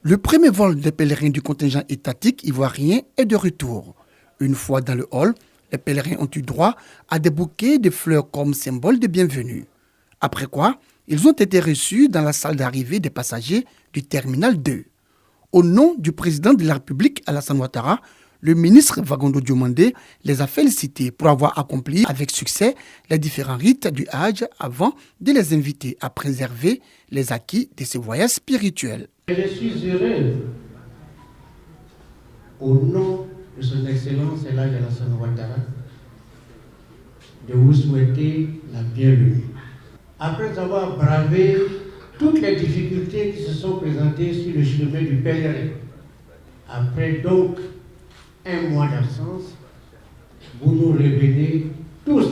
Le premier vol des pèlerins du contingent étatique ivoirien est de retour. Une fois dans le hall, les pèlerins ont eu droit à des bouquets de fleurs comme symbole de bienvenue. Après quoi, ils ont été reçus dans la salle d'arrivée des passagers du terminal 2. Au nom du président de la République, Alassane Ouattara, le ministre Vagondo Diomandé les a félicités pour avoir accompli avec succès les différents rites du Hajj avant de les inviter à préserver les acquis de ce voyage spirituel. Je suis heureux, au nom de son Excellence Alassane Ouattara, de vous souhaiter la bienvenue. Après avoir bravé toutes les difficultés qui se sont présentées sur le chemin du pèlerin, après donc un mois d'absence, vous nous revenez tous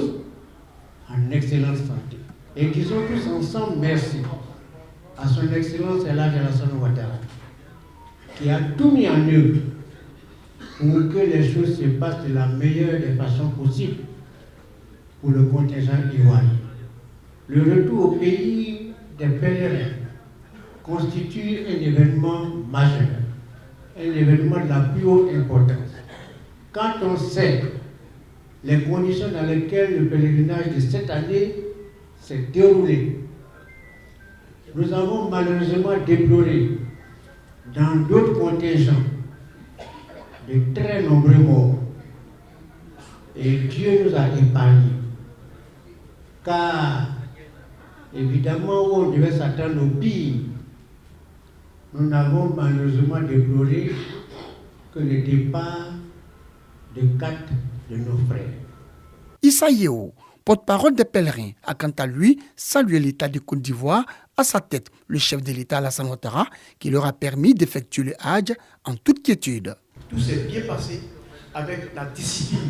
en excellente santé. Et disons tous ensemble merci à son Excellence Alassane Ouattara, qui a tout mis en œuvre pour que les choses se passent de la meilleure des façons possibles pour le contingent ivoirien. Le retour au pays des pèlerins constitue un événement majeur, un événement de la plus haute importance. Quand on sait les conditions dans lesquelles le pèlerinage de cette année s'est déroulé, nous avons malheureusement déploré dans d'autres contingents de très nombreux morts. Et Dieu nous a épargnés. Car, évidemment, où on devait s'attendre au pire, nous n'avons malheureusement déploré que le départ de 4 de nos frères. Issa Yeo, porte-parole des pèlerins, a quant à lui salué l'État de Côte d'Ivoire, à sa tête le chef de l'État Alassane Ouattara, qui leur a permis d'effectuer le Hajj en toute quiétude. Tout s'est bien passé avec la discipline,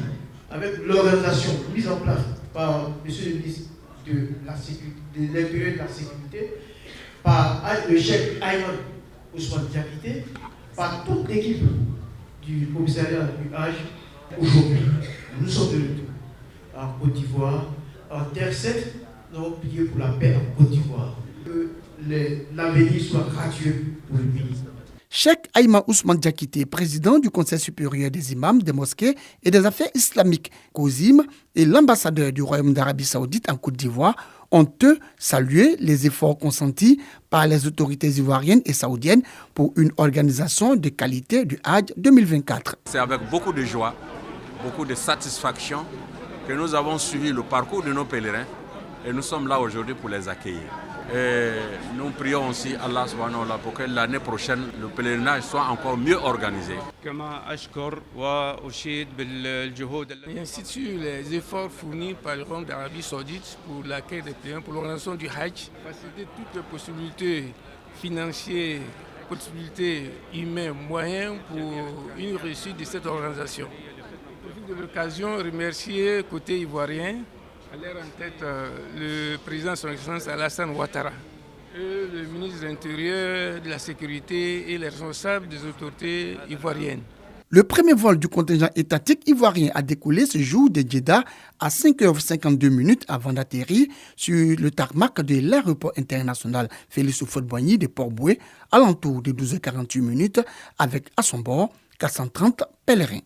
avec l'organisation mise en place par M. le ministre de l'Intérieur et de la Sécurité, par le chef Ayman Ousmane Diakité, par toute l'équipe du commissariat du Hajj. Aujourd'hui, nous sommes de retour en Côte d'Ivoire, en Terre Sainte. Nous avons prié pour la paix en Côte d'Ivoire. Que l'avenir soit gratuit pour le pays. Cheikh Ayman Ousmane Diakité, président du Conseil supérieur des imams, des mosquées et des affaires islamiques, COSIM, et l'ambassadeur du Royaume d'Arabie Saoudite en Côte d'Ivoire ont eux salué les efforts consentis par les autorités ivoiriennes et saoudiennes pour une organisation de qualité du Hajj 2024. C'est avec beaucoup de joie, beaucoup de satisfaction que nous avons suivi le parcours de nos pèlerins et nous sommes là aujourd'hui pour les accueillir. Et nous prions aussi Allah subhanahu wa ta'ala pour que l'année prochaine le pèlerinage soit encore mieux organisé. J'institue les efforts fournis par le Royaume d'Arabie Saoudite pour l'accueil des pèlerins, pour l'organisation du Hajj, faciliter toutes les possibilités financières, possibilités humaines, moyens pour une réussite de cette organisation. Je profite de l'occasion de remercier côté ivoirien, à l'air en tête le président de son Excellence Alassane Ouattara, et le ministre de l'Intérieur, de la Sécurité et les responsables des autorités ivoiriennes. Le premier vol du contingent étatique ivoirien a décollé ce jour de Jeddah à 5h52 avant d'atterrir sur le tarmac de l'aéroport international Félix Houphouët-Boigny de Port-Bouët à l'entour de 12h48 avec à son bord 430 pèlerins.